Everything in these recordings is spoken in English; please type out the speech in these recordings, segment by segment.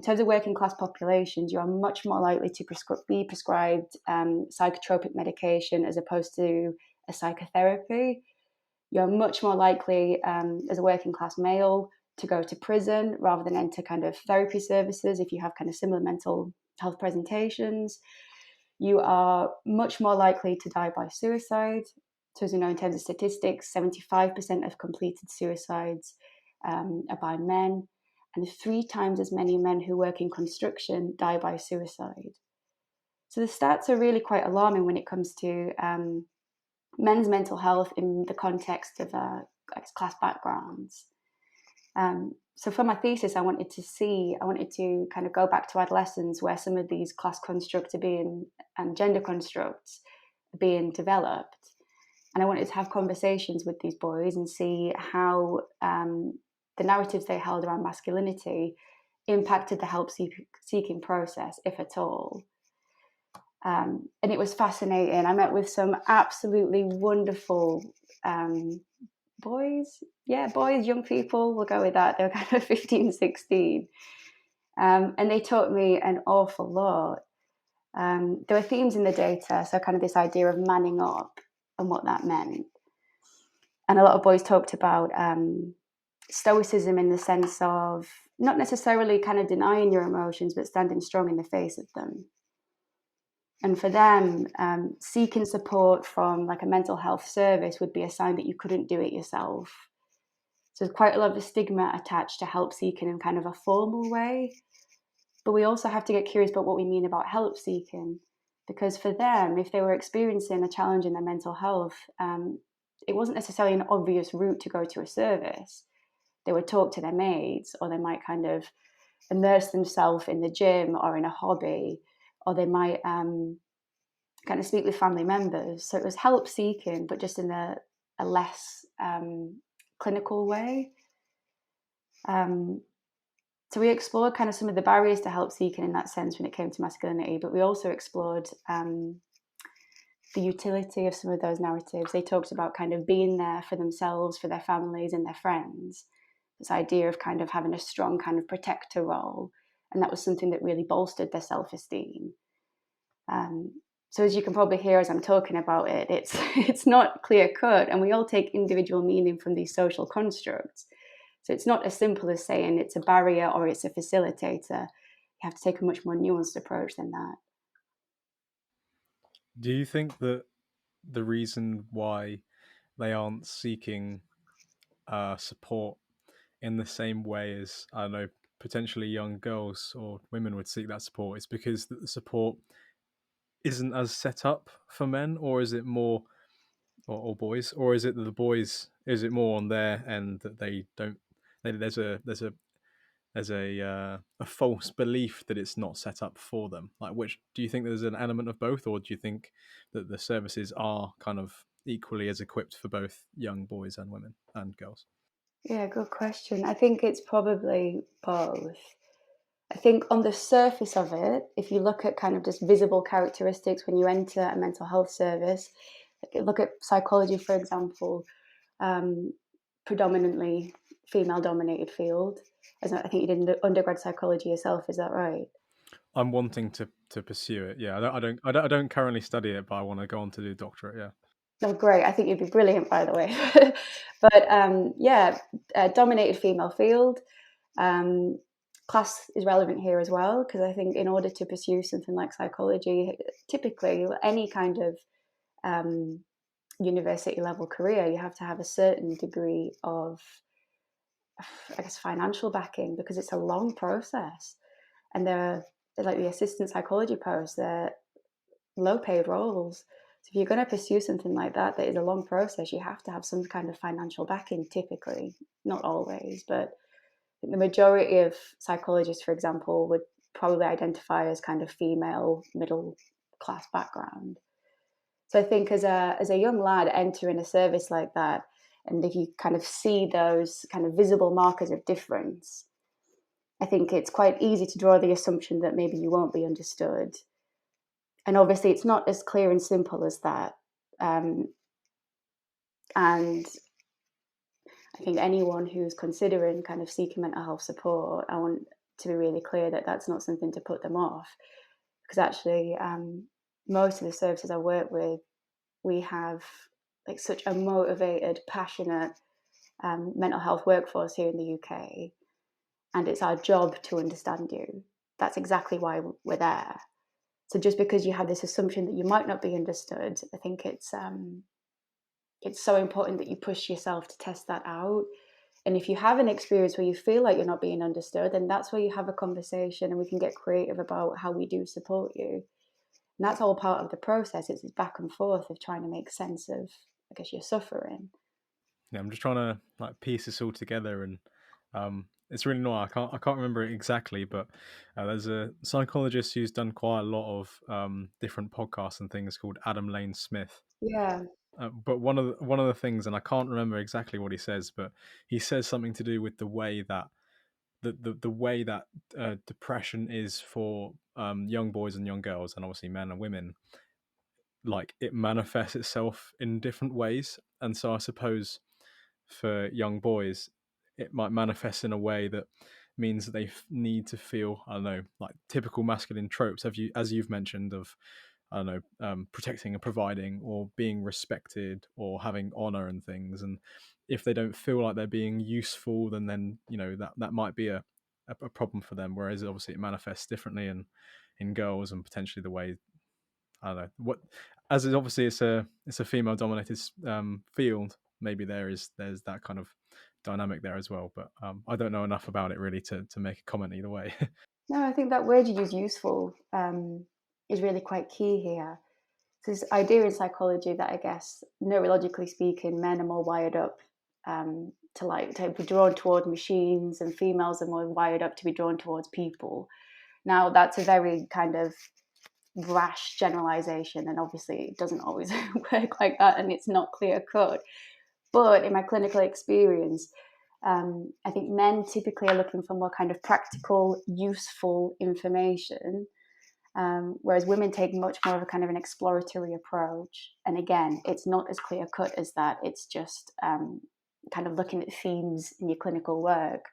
In terms of working class populations, you are much more likely to be prescribed psychotropic medication as opposed to a psychotherapy. You're much more likely as a working class male to go to prison rather than enter kind of therapy services if you have kind of similar mental health presentations. You are much more likely to die by suicide. So as you know, in terms of statistics, 75% of completed suicides are by men, and 3 times as many men who work in construction die by suicide. So the stats are really quite alarming when it comes to men's mental health in the context of class backgrounds. So for my thesis, I wanted to kind of go back to adolescence where some of these class constructs are being, gender constructs are being developed. And I wanted to have conversations with these boys and see how the narratives they held around masculinity impacted the help-seeking process, if at all. And it was fascinating. I met with some absolutely wonderful boys, young people, we'll go with that. They were kind of 15, 16. And they taught me an awful lot. There were themes in the data, so kind of this idea of manning up and what that meant. And a lot of boys talked about stoicism in the sense of not necessarily kind of denying your emotions, but standing strong in the face of them. And for them, seeking support from like a mental health service would be a sign that you couldn't do it yourself. So there's quite a lot of stigma attached to help seeking in kind of a formal way. But we also have to get curious about what we mean about help seeking. Because for them, if they were experiencing a challenge in their mental health, it wasn't necessarily an obvious route to go to a service. They would talk to their mates, or they might kind of immerse themselves in the gym or in a hobby, or they might kind of speak with family members. So it was help seeking, but just in a less clinical way. So we explored kind of some of the barriers to help seeking in that sense when it came to masculinity, but we also explored the utility of some of those narratives. They talked about kind of being there for themselves, for their families and their friends. This idea of kind of having a strong kind of protector role. And that was something that really bolstered their self-esteem. So as you can probably hear as I'm talking about it, it's not clear cut, and we all take individual meaning from these social constructs. So it's not as simple as saying it's a barrier or it's a facilitator. You have to take a much more nuanced approach than that. Do you think that the reason why they aren't seeking support in the same way as, I don't know, potentially young girls or women would seek that support is because the support isn't as set up for men, or is it more, or boys, or is it that the boys, is it more on their end that they don't, there's a false belief that it's not set up for them? Like, which do you think there's an element of both, or do you think that the services are kind of equally as equipped for both young boys and women and girls? Yeah, good question. I think it's probably both. I think on the surface of it, if you look at kind of just visible characteristics when you enter a mental health service, look at psychology, for example, predominantly female-dominated field. As I think you did undergrad psychology yourself, is that right? I'm wanting to pursue it. Yeah, I don't currently study it, but I want to go on to do a doctorate. Yeah. Oh, great. I think you'd be brilliant, by the way. But dominated female field. Class is relevant here as well, because I think in order to pursue something like psychology, typically any kind of university level career, you have to have a certain degree of, I guess, financial backing, because it's a long process. And they're like the assistant psychology posts, they're low paid roles. So if you're going to pursue something like that is a long process, you have to have some kind of financial backing, typically, not always, but the majority of psychologists, for example, would probably identify as kind of female middle class background. So I think as a young lad entering a service like that, and if you kind of see those kind of visible markers of difference, I think it's quite easy to draw the assumption that maybe you won't be understood. And obviously, it's not as clear and simple as that. And I think anyone who's considering kind of seeking mental health support, I want to be really clear that that's not something to put them off. Because actually, most of the services I work with, we have like such a motivated, passionate mental health workforce here in the UK, and it's our job to understand you. That's exactly why we're there. So just because you have this assumption that you might not be understood, I think it's so important that you push yourself to test that out. And if you have an experience where you feel like you're not being understood, then that's where you have a conversation and we can get creative about how we do support you. And that's all part of the process. It's this back and forth of trying to make sense of, I guess, your suffering. Yeah, I'm just trying to like piece this all together, and it's really annoying. I can't remember it exactly, but there's a psychologist who's done quite a lot of different podcasts and things called Adam Lane Smith. Yeah. But one of the things, and I can't remember exactly what he says, but he says something to do with the way that the way that depression is for young boys and young girls, and obviously men and women. Like it manifests itself in different ways, and so I suppose for young boys, it might manifest in a way that means that they need to feel, I don't know, like typical masculine tropes, as you've mentioned, of I don't know, protecting and providing, or being respected, or having honor and things. And if they don't feel like they're being useful, then that might be a problem for them. Whereas obviously it manifests differently in girls, and potentially the way I don't know what, as is obviously it's a female dominated field. Maybe there's that kind of dynamic there as well. But I don't know enough about it really to make a comment either way. No, I think that word you use, useful, is really quite key here. So this idea in psychology that I guess neurologically speaking, men are more wired up to be drawn toward machines, and females are more wired up to be drawn towards people. Now that's a very kind of rash generalization, and obviously it doesn't always work like that, and it's not clear cut. But in my clinical experience, I think men typically are looking for more kind of practical, useful information, whereas women take much more of a kind of an exploratory approach. And again, it's not as clear cut as that. It's just kind of looking at themes in your clinical work.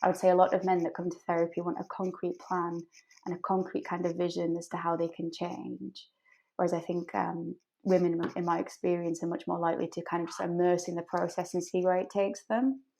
I would say a lot of men that come to therapy want a concrete plan and a concrete kind of vision as to how they can change. Whereas I think women, in my experience, are much more likely to kind of just immerse in the process and see where it takes them.